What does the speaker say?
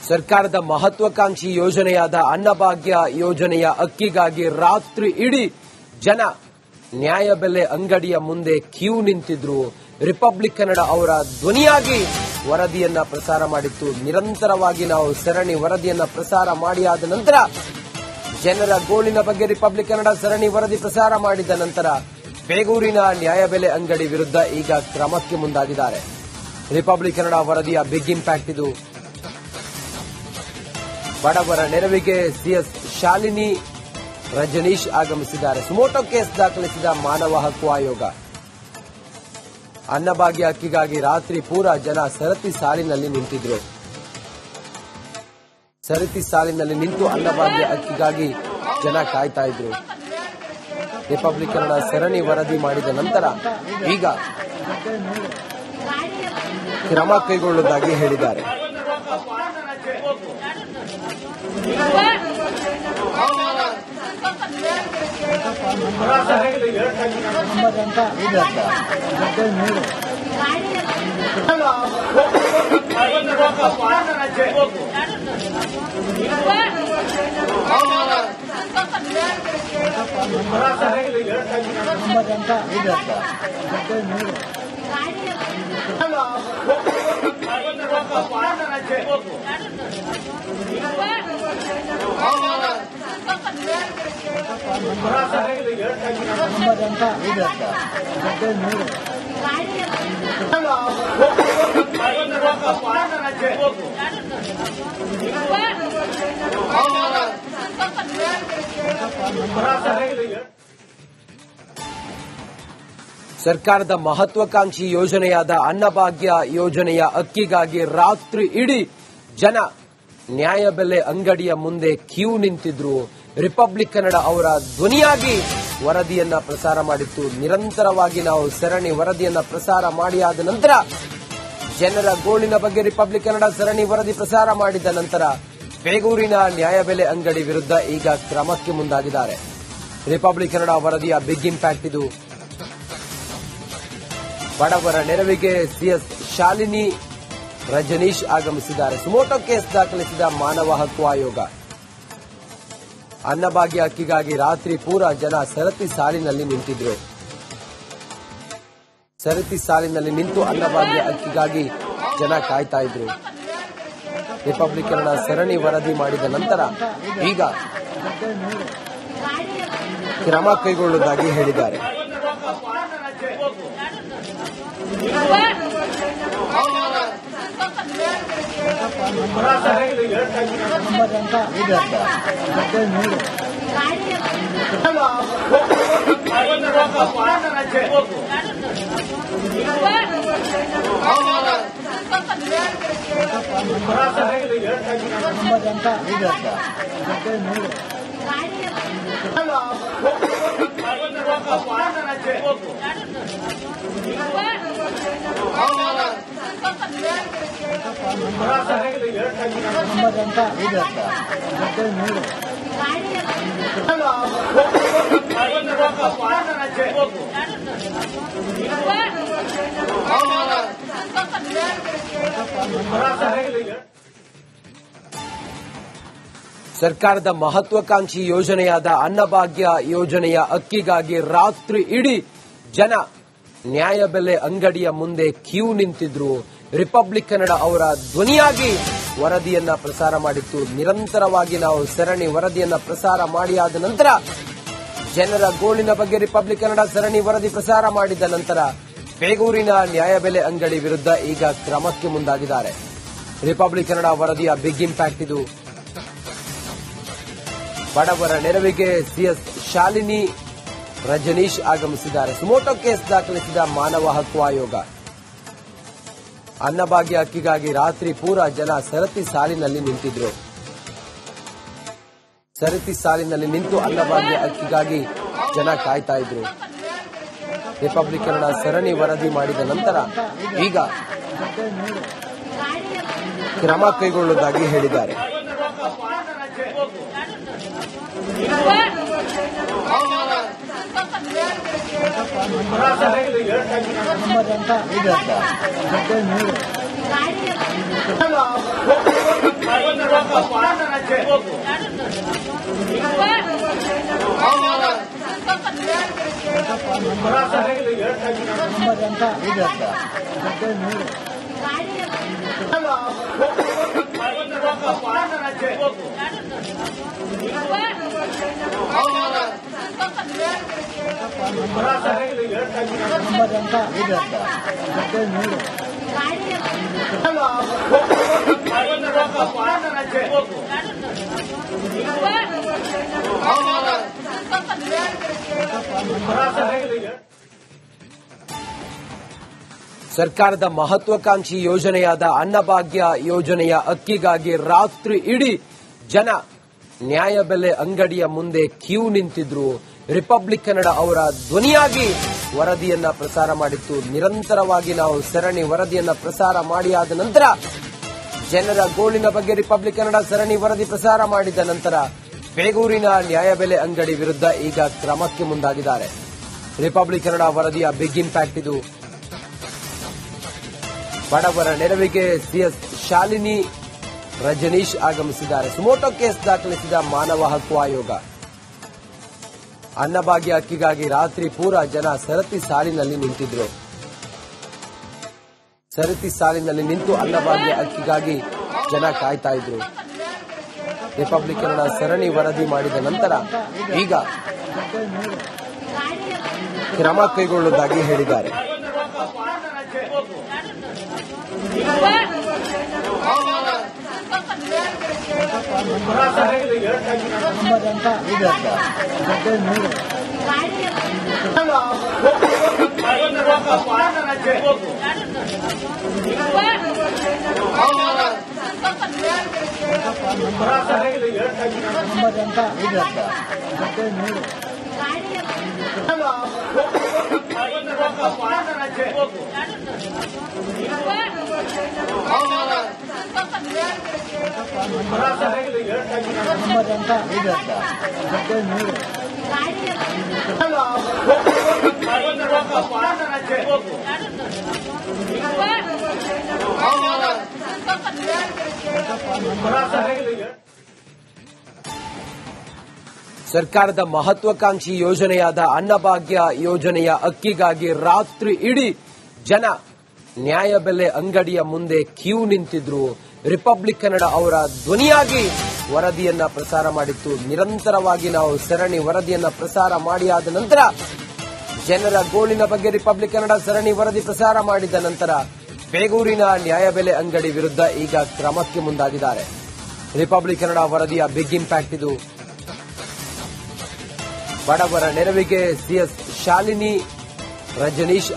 ಸರ್ಕಾರದ ಮಹತ್ವಾಕಾಂಕ್ಷಿ ಯೋಜನೆಯಾದ ಅನ್ನಭಾಗ್ಯ ಯೋಜನೆಯ ಅಕ್ಕಿಗಾಗಿ ರಾತ್ರಿ ಇಡೀ ಜನ ನ್ಯಾಯಬೆಲೆ ಅಂಗಡಿಯ ಮುಂದೆ ಕ್ಯೂ ನಿಂತಿದ್ರು. ರಿಪಬ್ಲಿಕ್ ಕನ್ನಡ ಅವರ ಧ್ವನಿಯಾಗಿ ವರದಿಯನ್ನ ಪ್ರಸಾರ ಮಾಡಿತ್ತು. ನಿರಂತರವಾಗಿ ನಾವು ಸರಣಿ ವರದಿಯನ್ನ ಪ್ರಸಾರ ಮಾಡಿ ಆದ ನಂತರ ಜನರ ಗೋಳಿನ ಬಗ್ಗೆ ರಿಪಬ್ಲಿಕ್ ಕನ್ನಡ ಸರಣಿ ವರದಿ ಪ್ರಸಾರ ಮಾಡಿದ ನಂತರ ಬೇಗೂರಿನ ನ್ಯಾಯಬೆಲೆ ಅಂಗಡಿ ವಿರುದ್ಧ ಈಗ ಕ್ರಮಕ್ಕೆ ಮುಂದಾಗಿದ್ದಾರೆ. ರಿಪಬ್ಲಿಕ್ ಕನ್ನಡ ವರದಿಯ ಬಿಗ್ ಇಂಪ್ಯಾಕ್ಟ್ ಇದು. ಬಡವರ ನೆರವಿಗೆ ಸಿಎಸ್ ಶಾಲಿನಿ ರಜನೀಶ್ ಆಗಮಿಸಿದ್ದಾರೆ. ಸುಮೋಟೋ ಕೇಸ್ ದಾಖಲಿಸಿದ ಮಾನವ ಹಕ್ಕು ಆಯೋಗ. ಅನ್ನಭಾಗ್ಯ ಅಕ್ಕಿಗಾಗಿ ರಾತ್ರಿ ಪೂರ ಜನ ಸರತಿ ಸಾಲಿನಲ್ಲಿ ನಿಂತಿದ್ರು. ಸರತಿ ಸಾಲಿನಲ್ಲಿ ನಿಂತು ಅನ್ನಭಾಗ್ಯ ಅಕ್ಕಿಗಾಗಿ ಜನ ಕಾಯ್ತಾ ಇದ್ರು. ರಿಪಬ್ಲಿಕ್ ಕನ್ನಡ ಸರಣಿ ವರದಿ ಮಾಡಿದ ನಂತರ ಈಗ ಕ್ರಮ ಕೈಗೊಳ್ಳುವುದಾಗಿ ಹೇಳಿದ್ದಾರೆ. ಸರ್ಕಾರದ ಮಹತ್ವಾಕಾಂಕ್ಷಿ ಯೋಜನೆಯಾದ ಅನ್ನಭಾಗ್ಯ ಯೋಜನೆಯ ಅಕ್ಕಿಗಾಗಿ ರಾತ್ರಿ ಇಡೀ ಜನ ನ್ಯಾಯಬೆಲೆ ಅಂಗಡಿಯ ಮುಂದೆ ಕ್ಯೂ ನಿಂತಿದ್ರು. ರಿಪಬ್ಲಿಕ್ ಕನ್ನಡ ಅವರ ಧ್ವನಿಯಾಗಿ ವರದಿಯನ್ನ ಪ್ರಸಾರ ಮಾಡಿತ್ತು. ನಿರಂತರವಾಗಿ ನಾವು ಸರಣಿ ವರದಿಯನ್ನ ಪ್ರಸಾರ ಮಾಡಿ ಆದ ನಂತರ ಜನರ ಗೋಳಿನ ಬಗ್ಗೆ ರಿಪಬ್ಲಿಕ್ ಕನ್ನಡ ಸರಣಿ ವರದಿ ಪ್ರಸಾರ ಮಾಡಿದ ನಂತರ ಬೇಗೂರಿನ ನ್ಯಾಯಬೆಲೆ ಅಂಗಡಿ ವಿರುದ್ಧ ಈಗ ಕ್ರಮಕ್ಕೆ ಮುಂದಾಗಿದ್ದಾರೆ. ರಿಪಬ್ಲಿಕ್ ಕನ್ನಡ ವರದಿಯ ಬಿಗ್ ಇಂಪ್ಯಾಕ್ಟ್ ಇದು. ಬಡವರ ನೆರವಿಗೆ ಸಿಎಸ್ ಶಾಲಿನಿ ರಜನೀಶ್ ಆಗಮಿಸಿದ್ದಾರೆ. ಸುಮೋಟೋ ಕೇಸ್ ದಾಖಲಿಸಿದ ಮಾನವ ಹಕ್ಕು ಆಯೋಗ. ಅನ್ನಭಾಗ್ಯ ಅಕ್ಕಿಗಾಗಿ ರಾತ್ರಿ ಪೂರ ಜನ ಸರತಿ ಸಾಲಿನಲ್ಲಿ ನಿಂತಿದ್ರು. ಸರತಿ ಸಾಲಿನಲ್ಲಿ ನಿಂತು ಅನ್ನಭಾಗ್ಯ ಅಕ್ಕಿಗಾಗಿ ಜನ ಕಾಯ್ತಾ ಇದ್ರು. ರಿಪಬ್ಲಿಕ್ ಕನ್ನಡ ಸರಣಿ ವರದಿ ಮಾಡಿದ ನಂತರ ಈಗ ಕ್ರಮ ಕೈಗೊಳ್ಳುವುದಾಗಿ ಹೇಳಿದ್ದಾರೆ. ಸರ್ಕಾರದ ಮಹತ್ವಾಕಾಂಕ್ಷಿ ಯೋಜನೆಯಾದ ಅನ್ನಭಾಗ್ಯ ಯೋಜನೆಯ ಅಕ್ಕಿಗಾಗಿ ರಾತ್ರಿ ಇಡೀ ಜನ ನ್ಯಾಯಬೆಲೆ ಅಂಗಡಿಯ ಮುಂದೆ ಕ್ಯೂ ನಿಂತಿದ್ರು. ರಿಪಬ್ಲಿಕ್ ಕನ್ನಡ ಅವರ ಧ್ವನಿಯಾಗಿ ವರದಿಯನ್ನ ಪ್ರಸಾರ ಮಾಡಿತ್ತು. ನಿರಂತರವಾಗಿ ನಾವು ಸರಣಿ ವರದಿಯನ್ನ ಪ್ರಸಾರ ಮಾಡಿ ಆದ ನಂತರ ಜನರ ಗೋಳಿನ ಬಗ್ಗೆ ರಿಪಬ್ಲಿಕ್ ಕನ್ನಡ ಸರಣಿ ವರದಿ ಪ್ರಸಾರ ಮಾಡಿದ ನಂತರ ಬೇಗೂರಿನ ನ್ಯಾಯಬೆಲೆ ಅಂಗಡಿ ವಿರುದ್ಧ ಈಗ ಕ್ರಮಕ್ಕೆ ಮುಂದಾಗಿದ್ದಾರೆ. ರಿಪಬ್ಲಿಕ್ ಕನ್ನಡ ವರದಿಯ ಬಿಗ್ ಇಂಪ್ಯಾಕ್ಟ್ ಇದು. ಬಡವರ ನೆರವಿಗೆ ಸಿಎಸ್ ಶಾಲಿನಿ ರಜನೀಶ್ ಆಗಮಿಸಿದ್ದಾರೆ. ಸುಮೋಟೋ ಕೇಸ್ ದಾಖಲಿಸಿದ ಮಾನವ ಹಕ್ಕು ಆಯೋಗ. ಅನ್ನಭಾಗ್ಯ ಅಕ್ಕಿಗಾಗಿ ರಾತ್ರಿ ಪೂರ ಜನ ಸರತಿ ಸಾಲಿನಲ್ಲಿ ನಿಂತಿದ್ರು. ಸರತಿ ಸಾಲಿನಲ್ಲಿ ನಿಂತು ಅನ್ನಭಾಗ್ಯ ಅಕ್ಕಿಗಾಗಿ ಜನ ಕಾಯ್ತಾ ಇದ್ರು. ರಿಪಬ್ಲಿಕ್ ಕನ್ನಡ ಸರಣಿ ವರದಿ ಮಾಡಿದ ನಂತರ ಈಗ ಕ್ರಮ ಕೈಗೊಳ್ಳುವುದಾಗಿ ಹೇಳಿದ್ದಾರೆ. Hello. ಸರ್ಕಾರದ ಮಹತ್ವಾಕಾಂಕ್ಷಿ ಯೋಜನೆಯಾದ ಅನ್ನಭಾಗ್ಯ ಯೋಜನೆಯ ಅಕ್ಕಿಗಾಗಿ ರಾತ್ರಿ ಇಡೀ ಜನ ನ್ಯಾಯಬೆಲೆ ಅಂಗಡಿಯ ಮುಂದೆ ಕ್ಯೂ ನಿಂತಿದ್ರು. ರಿಪಬ್ಲಿಕ್ ಕನ್ನಡ ಅವರ ಧ್ವನಿಯಾಗಿ ವರದಿಯನ್ನ ಪ್ರಸಾರ ಮಾಡಿತ್ತು. ನಿರಂತರವಾಗಿ ನಾವು ಸರಣಿ ವರದಿಯನ್ನ ಪ್ರಸಾರ ಮಾಡಿ ಆದ ನಂತರ ಜನರ ಗೋಳಿನ ಬಗ್ಗೆ ರಿಪಬ್ಲಿಕ್ ಕನ್ನಡ ಸರಣಿ ವರದಿ ಪ್ರಸಾರ ಮಾಡಿದ ನಂತರ ಬೇಗೂರಿನ ನ್ಯಾಯಬೆಲೆ ಅಂಗಡಿ ವಿರುದ್ಧ ಈಗ ಕ್ರಮಕ್ಕೆ ಮುಂದಾಗಿದ್ದಾರೆ. ರಿಪಬ್ಲಿಕ್ ಕನ್ನಡ ವರದಿಯ ಬಿಗ್ ಇಂಪ್ಯಾಕ್ಟ್ ಇದು. ಬಡವರ ನೆರವಿಗೆ ಸಿಎಸ್ ಶಾಲಿನಿ ರಜನೀಶ್ ಆಗಮಿಸಿದ್ದಾರೆ. ಸುಮೋಟೋ ಕೇಸ್ ದಾಖಲಿಸಿದ ಮಾನವ ಹಕ್ಕು ಆಯೋಗ. ಅನ್ನಭಾಗ್ಯ ಅಕ್ಕಿಗಾಗಿ ರಾತ್ರಿ ಪೂರ ಜನ ಸರತಿ ಸಾಲಿನಲ್ಲಿ ನಿಂತಿದ್ರು. ಸರತಿ ಸಾಲಿನಲ್ಲಿ ನಿಂತು ಅನ್ನಭಾಗ್ಯ ಅಕ್ಕಿಗಾಗಿ ಜನ ಕಾಯ್ತಾ ಇದ್ರು. ರಿಪಬ್ಲಿಕ್ ಕನ್ನಡ ಸರಣಿ ವರದಿ ಮಾಡಿದ ನಂತರ ಈಗ ಕ್ರಮ ಕೈಗೊಳ್ಳುವುದಾಗಿ ಹೇಳಿದ್ದಾರೆ. ಸರ್ಕಾರದ ಮಹತ್ವಾಕಾಂಕ್ಷಿ ಯೋಜನೆಯಾದ ಅನ್ನಭಾಗ್ಯ ಯೋಜನೆಯ ಅಕ್ಕಿಗಾಗಿ ರಾತ್ರಿ ಇಡೀ ಜನ ನ್ಯಾಯಬೆಲೆ ಅಂಗಡಿಯ ಮುಂದೆ ಕ್ಯೂ ನಿಂತಿದ್ರು. ರಿಪಬ್ಲಿಕ್ ಕನ್ನಡ ಅವರ ಧ್ವನಿಯಾಗಿ ವರದಿಯನ್ನ ಪ್ರಸಾರ ಮಾಡಿತ್ತು. ನಿರಂತರವಾಗಿ ನಾವು ಸರಣಿ ವರದಿಯನ್ನ ಪ್ರಸಾರ ಮಾಡಿ ಆದ ನಂತರ ಜನರ ಗೋಳಿನ ಬಗ್ಗೆ ರಿಪಬ್ಲಿಕ್ ಕನ್ನಡ ಸರಣಿ ವರದಿ ಪ್ರಸಾರ ಮಾಡಿದ ನಂತರ ಬೇಗೂರಿನ ನ್ಯಾಯಬೆಲೆ ಅಂಗಡಿ ವಿರುದ್ಧ ಈಗ ಕ್ರಮಕ್ಕೆ ಮುಂದಾಗಿದ್ದಾರೆ. ರಿಪಬ್ಲಿಕ್ ಕನ್ನಡ ವರದಿಯ ಬಿಗ್ ಇಂಪ್ಯಾಕ್ಟ್ ಇದು. ಬಡವರ ನೆರವಿಗೆ ಸಿಎಸ್ ಶಾಲಿನಿ ರಜನೀಶ್